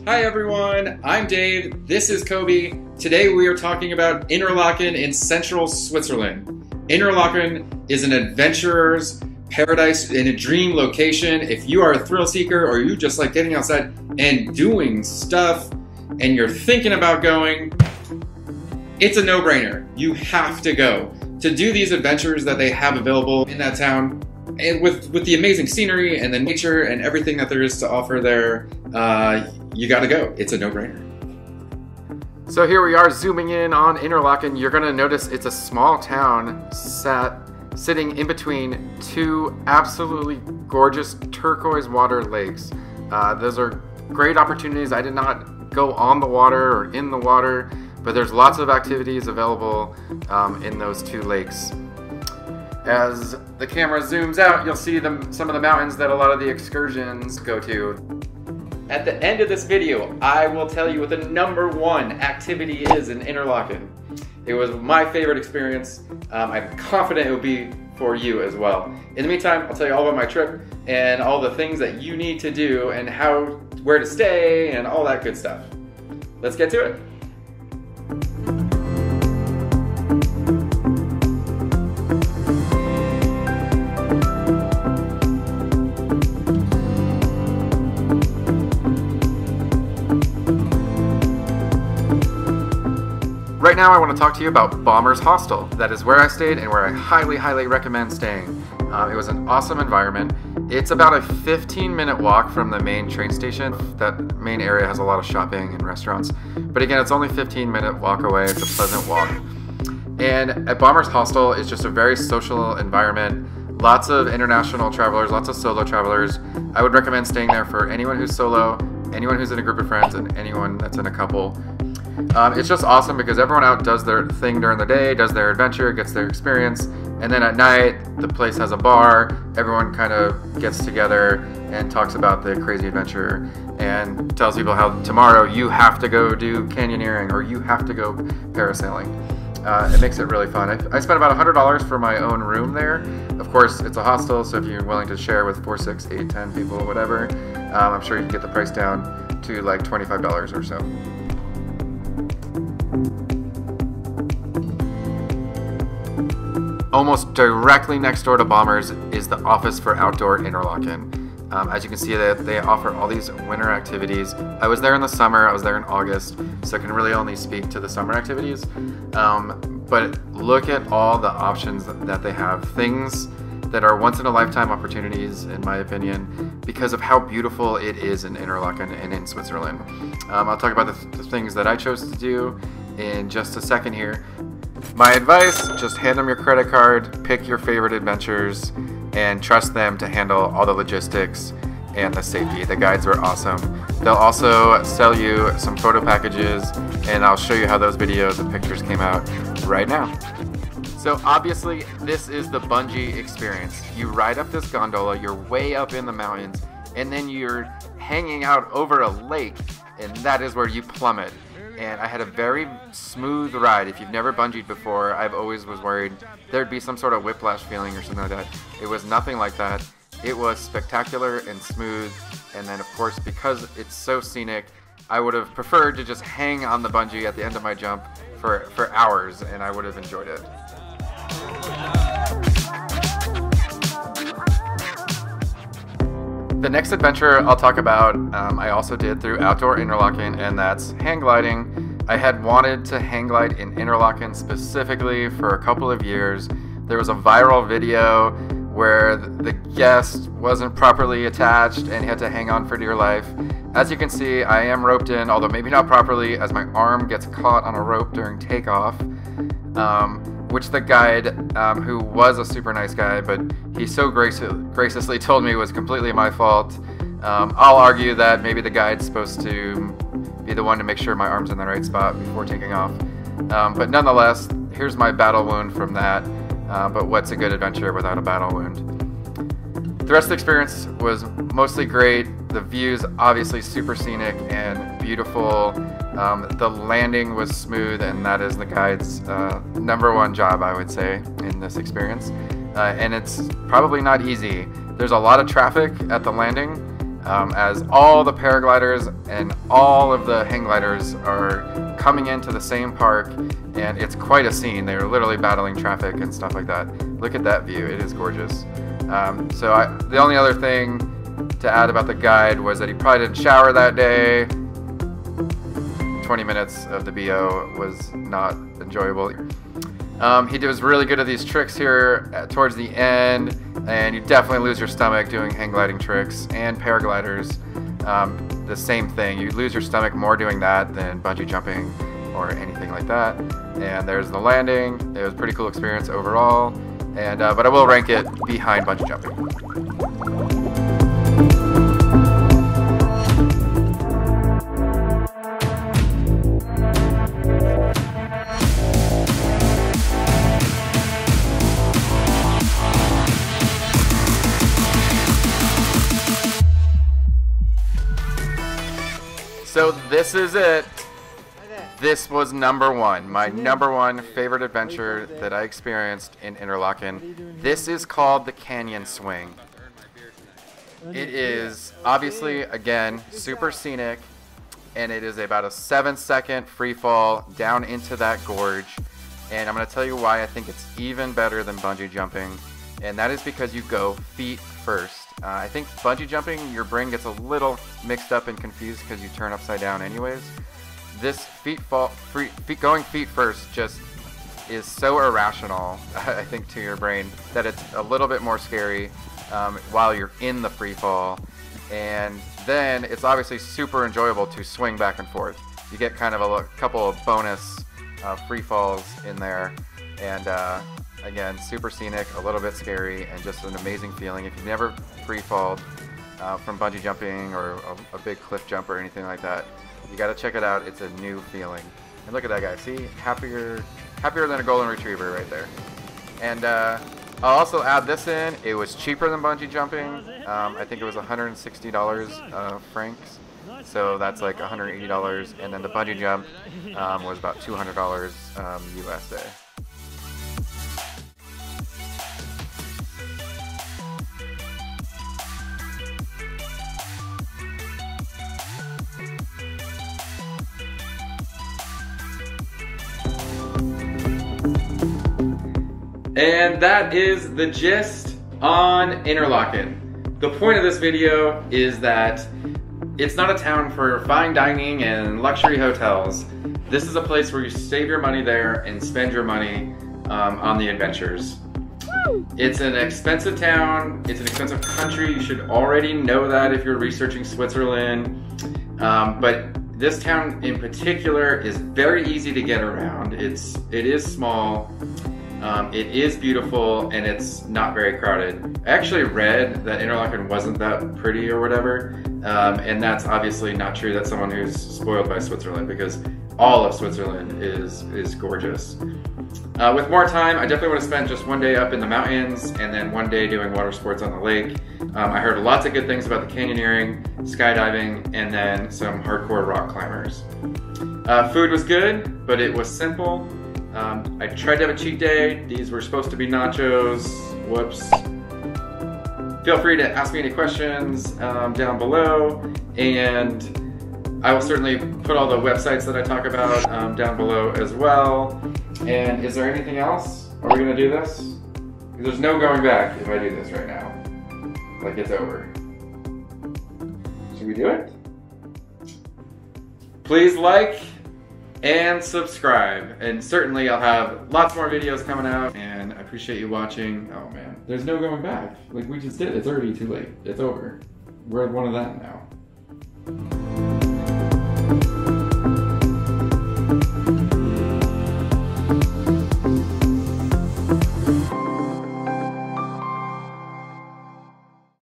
Hi everyone, I'm Dave, this is Kobe. Today we are talking about Interlaken in central Switzerland. Interlaken is an adventurer's paradise in a dream location. If you are a thrill seeker or you just like getting outside and doing stuff and you're thinking about going, it's a no-brainer. You have to go. To do these adventures that they have available in that town, and with the amazing scenery and the nature and everything that there is to offer there, you gotta go. It's a no-brainer. So here we are zooming in on Interlaken. You're gonna notice it's a small town sitting in between two absolutely gorgeous turquoise water lakes. Those are great opportunities. I did not go on the water or in the water, but there's lots of activities available in those two lakes. As the camera zooms out, you'll see some of the mountains that a lot of the excursions go to. At the end of this video, I will tell you what the #1 activity is in Interlaken. It was my favorite experience. I'm confident it will be for you as well. In the meantime, I'll tell you all about my trip and all the things that you need to do and where to stay and all that good stuff. Let's get to it. Right now I want to talk to you about Bombers Hostel. That is where I stayed and where I highly recommend staying. It was an awesome environment. It's about a 15-minute walk from the main train station. That main area has a lot of shopping and restaurants. But again, it's only a 15-minute walk away. It's a pleasant walk. And at Bombers Hostel, it's just a very social environment. Lots of international travelers, lots of solo travelers. I would recommend staying there for anyone who's solo, anyone who's in a group of friends, and anyone that's in a couple. It's just awesome because everyone out does their thing during the day, does their adventure, gets their experience, and then at night the place has a bar. Everyone kind of gets together and talks about the crazy adventure and tells people how tomorrow you have to go do canyoneering or you have to go parasailing. It makes it really fun. I spent about $100 for my own room there. Of course, it's a hostel, so if you're willing to share with 4, 6, 8, 10 people, whatever, I'm sure you can get the price down to like $25 or so. Almost directly next door to Bombers is the Office for Outdoor Interlaken. As you can see, they offer all these winter activities. I was there in the summer, I was there in August, so I can really only speak to the summer activities. But look at all the options that they have. Things that are once-in-a-lifetime opportunities, in my opinion, because of how beautiful it is in Interlaken and in Switzerland. I'll talk about the things that I chose to do in just a second here. My advice, just hand them your credit card, pick your favorite adventures, and trust them to handle all the logistics and the safety. The guides were awesome. They'll also sell you some photo packages, and I'll show you how those videos and pictures came out right now. So obviously, this is the bungee experience. You ride up this gondola, you're way up in the mountains, and then you're hanging out over a lake, and that is where you plummet. And I had a very smooth ride. If you've never bungeed before, I've always was worried there'd be some sort of whiplash feeling or something like that. It was nothing like that. It was spectacular and smooth. And then of course, because it's so scenic, I would have preferred to just hang on the bungee at the end of my jump for hours, and I would have enjoyed it. The next adventure I'll talk about, I also did through Outdoor Interlaken, and that's hang gliding. I had wanted to hang glide in Interlaken specifically for a couple of years. There was a viral video where the guest wasn't properly attached and he had to hang on for dear life. As you can see, I am roped in, although maybe not properly, as my arm gets caught on a rope during takeoff. Which the guide, who was a super nice guy, but he so graciously told me was completely my fault. I'll argue that maybe the guide's supposed to be the one to make sure my arm's in the right spot before taking off. But nonetheless, here's my battle wound from that. But what's a good adventure without a battle wound? The rest of the experience was mostly great. The views obviously super scenic and beautiful. The landing was smooth, and that is the guide's #1 job, I would say, in this experience. And it's probably not easy. There's a lot of traffic at the landing, as all the paragliders and all of the hang gliders are coming into the same park, and it's quite a scene. They're literally battling traffic and stuff like that. Look at that view, it is gorgeous. The only other thing to add about the guide was that he probably didn't shower that day. 20 minutes of the BO was not enjoyable. He was really good at these tricks here towards the end, and you definitely lose your stomach doing hang gliding tricks and paragliders. The same thing, you lose your stomach more doing that than bungee jumping or anything like that. And there's the landing. It was a pretty cool experience overall, and but I will rank it behind bungee jumping. So this is it. This was number one, my number one favorite adventure that I experienced in Interlaken. This is called the Canyon Swing. It is obviously, again, super scenic, and it is about a 7-second free fall down into that gorge. And I'm going to tell you why I think it's even better than bungee jumping, and that is because you go feet first. I think bungee jumping, your brain gets a little mixed up and confused because you turn upside down anyways. This going feet first just is so irrational, I think, to your brain, that it's a little bit more scary while you're in the free fall. And then it's obviously super enjoyable to swing back and forth. You get kind of a couple of bonus free falls in there, and again, super scenic, a little bit scary, and just an amazing feeling. If you've never free-falled from bungee jumping or a big cliff jump or anything like that, you got to check it out. It's a new feeling. And look at that guy. See, happier than a golden retriever right there. And I'll also add this in. It was cheaper than bungee jumping. I think it was $160 francs. So that's like $180. And then the bungee jump was about $200 USD. And that is the gist on Interlaken. The point of this video is that it's not a town for fine dining and luxury hotels. This is a place where you save your money there and spend your money on the adventures. It's an expensive town, it's an expensive country. You should already know that if you're researching Switzerland. But this town in particular is very easy to get around. It is small. It is beautiful, and it's not very crowded. I actually read that Interlaken wasn't that pretty or whatever, and that's obviously not true. That's someone who's spoiled by Switzerland, because all of Switzerland is gorgeous. With more time, I definitely want to spend just one day up in the mountains and then one day doing water sports on the lake. I heard lots of good things about the canyoneering, skydiving, and then some hardcore rock climbers. Food was good, but it was simple. I tried to have a cheat day. These were supposed to be nachos. Whoops. Feel free to ask me any questions down below, and I will certainly put all the websites that I talk about down below as well. And is there anything else? Are we gonna do this? There's no going back if I do this right now. Like, it's over. Should we do it? Please like and subscribe, and certainly I'll have lots more videos coming out, and I appreciate you watching. Oh man, there's no going back. Like, we just did it. It's already too late. It's over. We're at one of that now.